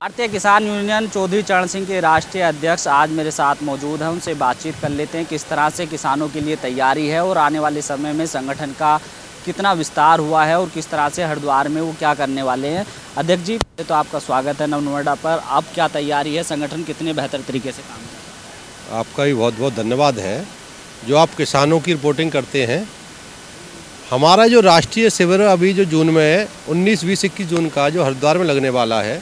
भारतीय किसान यूनियन चौधरी चरण सिंह के राष्ट्रीय अध्यक्ष आज मेरे साथ मौजूद हैं। उनसे बातचीत कर लेते हैं किस तरह से किसानों के लिए तैयारी है और आने वाले समय में संगठन का कितना विस्तार हुआ है और किस तरह से हरिद्वार में वो क्या करने वाले हैं। अध्यक्ष जी, तो आपका स्वागत है नवनोएडा पर। अब क्या तैयारी है, संगठन कितने बेहतर तरीके से काम कर रहा है? आपका भी बहुत बहुत धन्यवाद है जो आप किसानों की रिपोर्टिंग करते हैं। हमारा जो राष्ट्रीय शिविर अभी जो जून में है 19, 20, 21 जून का जो हरिद्वार में लगने वाला है,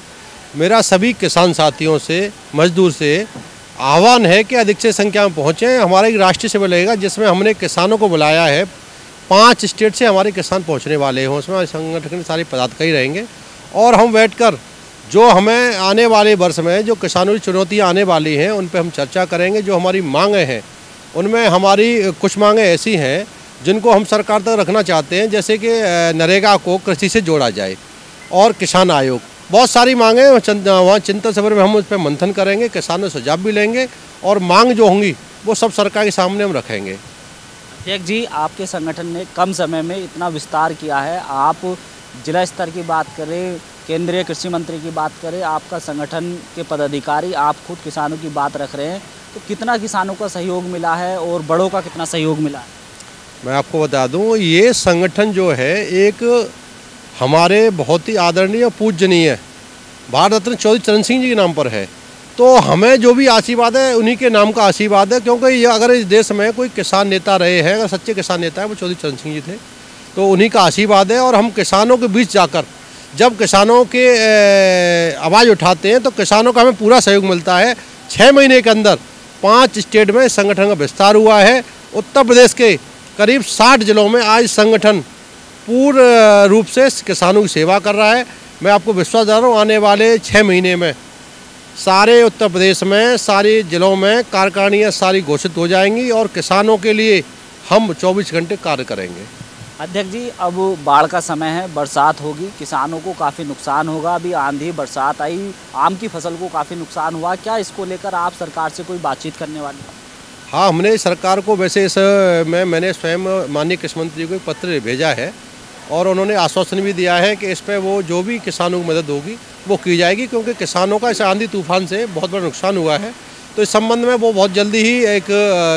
मेरा सभी किसान साथियों से, मजदूर से आह्वान है कि अधिक से संख्या में पहुँचें। हमारा एक राष्ट्रीय शिविर लगेगा जिसमें हमने किसानों को बुलाया है। 5 स्टेट से हमारे किसान पहुँचने वाले हैं, उसमें संगठन के सारे पदाधिकारी रहेंगे और हम बैठकर जो हमें आने वाले वर्ष में जो किसानों की चुनौतियाँ आने वाली हैं उन पर हम चर्चा करेंगे। जो हमारी मांगें हैं उनमें हमारी कुछ मांगें ऐसी हैं जिनको हम सरकार तक रखना चाहते हैं, जैसे कि नरेगा को कृषि से जोड़ा जाए और किसान आयोग। बहुत सारी मांगें वहाँ चिंतन शिविर में हम उस पर मंथन करेंगे, किसानों से सुझाव भी लेंगे और मांग जो होंगी वो सब सरकार के सामने हम रखेंगे। अध्यक्ष जी, आपके संगठन ने कम समय में इतना विस्तार किया है। आप जिला स्तर की बात करें, केंद्रीय कृषि मंत्री की बात करें, आपका संगठन के पदाधिकारी, आप खुद किसानों की बात रख रहे हैं, तो कितना किसानों का सहयोग मिला है और बड़ों का कितना सहयोग मिला है? मैं आपको बता दूं, ये संगठन जो है एक हमारे बहुत ही आदरणीय और पूजनीय भारत रत्न चौधरी चरण सिंह जी के नाम पर है। तो हमें जो भी आशीर्वाद है उन्हीं के नाम का आशीर्वाद है, क्योंकि ये अगर इस देश में कोई किसान नेता रहे हैं, अगर सच्चे किसान नेता है वो चौधरी चरण सिंह जी थे, तो उन्हीं का आशीर्वाद है। और हम किसानों के बीच जाकर जब किसानों के आवाज़ उठाते हैं तो किसानों का हमें पूरा सहयोग मिलता है। 6 महीने के अंदर 5 स्टेट में संगठन का विस्तार हुआ है। उत्तर प्रदेश के करीब 60 जिलों में आज संगठन पूर्ण रूप से किसानों की सेवा कर रहा है। मैं आपको विश्वास दिला रहा हूँ, आने वाले 6 महीने में सारे उत्तर प्रदेश में सारे जिलों में कार्यकारिणियाँ सारी घोषित हो जाएंगी और किसानों के लिए हम 24 घंटे कार्य करेंगे। अध्यक्ष जी, अब बाढ़ का समय है, बरसात होगी, किसानों को काफ़ी नुकसान होगा। अभी आंधी बरसात आई, आम की फसल को काफ़ी नुकसान हुआ। क्या इसको लेकर आप सरकार से कोई बातचीत करने वाले हैं? हाँ, हमने सरकार को वैसे मैंने स्वयं माननीय कृषि मंत्री को एक पत्र भेजा है और उन्होंने आश्वासन भी दिया है कि इस पर वो जो भी किसानों की मदद होगी वो की जाएगी, क्योंकि किसानों का इस आंधी तूफान से बहुत बड़ा नुकसान हुआ है। तो इस संबंध में वो बहुत जल्दी ही एक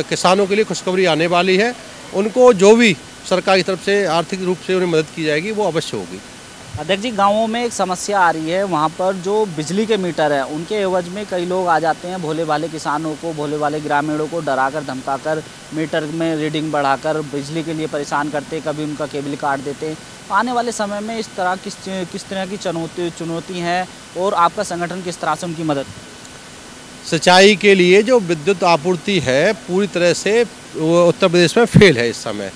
किसानों के लिए खुशखबरी आने वाली है। उनको जो भी सरकार की तरफ से आर्थिक रूप से उन्हें मदद की जाएगी वो अवश्य होगी। अध्यक्ष जी, गाँवों में एक समस्या आ रही है, वहाँ पर जो बिजली के मीटर हैं उनके एवज में कई लोग आ जाते हैं, भोले भाले किसानों को, भोले भाले ग्रामीणों को डराकर धमकाकर मीटर में रीडिंग बढ़ाकर बिजली के लिए परेशान करते, कभी उनका केबल काट देते। आने वाले समय में इस तरह किस तरह की चुनौती हैं और आपका संगठन किस तरह से उनकी मदद? सिंचाई के लिए जो विद्युत आपूर्ति है पूरी तरह से उत्तर प्रदेश में फेल है इस समय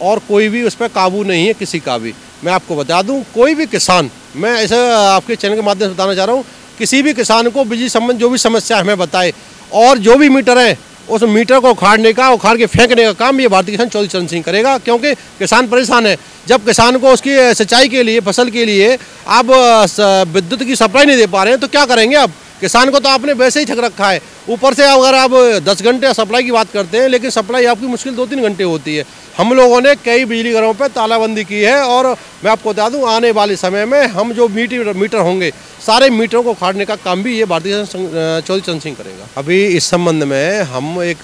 और कोई भी उस पर काबू नहीं है किसी का भी। मैं आपको बता दूं, कोई भी किसान, मैं ऐसा आपके चैनल के माध्यम से बताना चाह रहा हूं, किसी भी किसान को बिजली संबंध जो भी समस्या हमें बताए और जो भी मीटर है उस मीटर को उखाड़ के फेंकने का काम ये भारतीय किसान चौधरी चरण सिंह करेगा, क्योंकि किसान परेशान है। जब किसान को उसकी सिंचाई के लिए, फसल के लिए आप विद्युत की सप्लाई नहीं दे पा रहे हैं तो क्या करेंगे आप? किसान को तो आपने वैसे ही ठग रखा है। ऊपर से अगर आप 10 घंटे सप्लाई की बात करते हैं, लेकिन सप्लाई आपकी मुश्किल 2-3 घंटे होती है। हम लोगों ने कई बिजली घरों पर तालाबंदी की है और मैं आपको बता दूं, आने वाले समय में हम जो मीटर होंगे सारे मीटरों को उखाड़ने का काम भी ये भारतीय चौधरी चरण सिंह करेगा। अभी इस संबंध में हम एक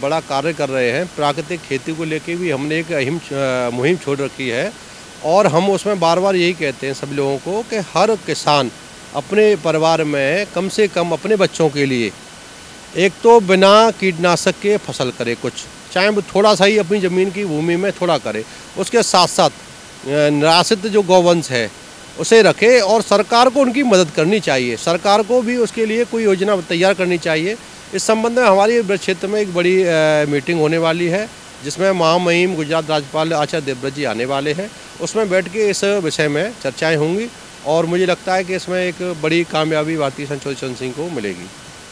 बड़ा कार्य कर रहे हैं। प्राकृतिक खेती को लेकर भी हमने एक अहम मुहिम छोड़ रखी है और हम उसमें बार बार यही कहते हैं सभी लोगों को कि हर किसान अपने परिवार में कम से कम अपने बच्चों के लिए एक तो बिना कीटनाशक के फसल करे, कुछ चाहे वो थोड़ा सा ही अपनी ज़मीन की भूमि में थोड़ा करे। उसके साथ साथ निराश्रित जो गौवंश है उसे रखे और सरकार को उनकी मदद करनी चाहिए। सरकार को भी उसके लिए कोई योजना तैयार करनी चाहिए। इस संबंध में हमारी क्षेत्र में एक बड़ी मीटिंग होने वाली है जिसमें महामहिम गुजरात राज्यपाल आचार्य देवव्रत जी आने वाले हैं। उसमें बैठ के इस विषय में चर्चाएँ होंगी और मुझे लगता है कि इसमें एक बड़ी कामयाबी भारतीय किसान चौधरी चरण सिंह को मिलेगी।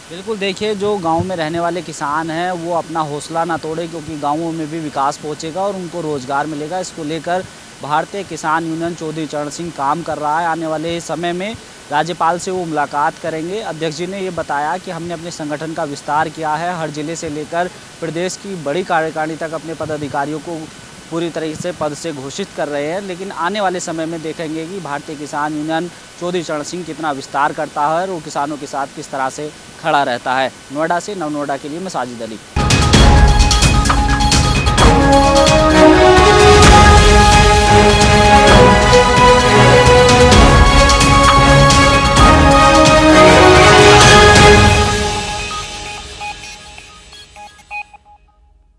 बिल्कुल, देखिए, जो गांव में रहने वाले किसान हैं वो अपना हौसला ना तोड़े, क्योंकि गांवों में भी विकास पहुंचेगा और उनको रोज़गार मिलेगा। इसको लेकर भारतीय किसान यूनियन चौधरी चरण सिंह काम कर रहा है। आने वाले समय में राज्यपाल से वो मुलाकात करेंगे। अध्यक्ष जी ने ये बताया कि हमने अपने संगठन का विस्तार किया है, हर जिले से लेकर प्रदेश की बड़ी कार्यकारिणी तक अपने पदाधिकारियों को पूरी तरीके से पद से घोषित कर रहे हैं, लेकिन आने वाले समय में देखेंगे कि भारतीय किसान यूनियन चौधरी चरण सिंह कितना विस्तार करता है और वो किसानों के साथ किस तरह से खड़ा रहता है। नोएडा से नव नोएडा के लिए मैं साजिद अली।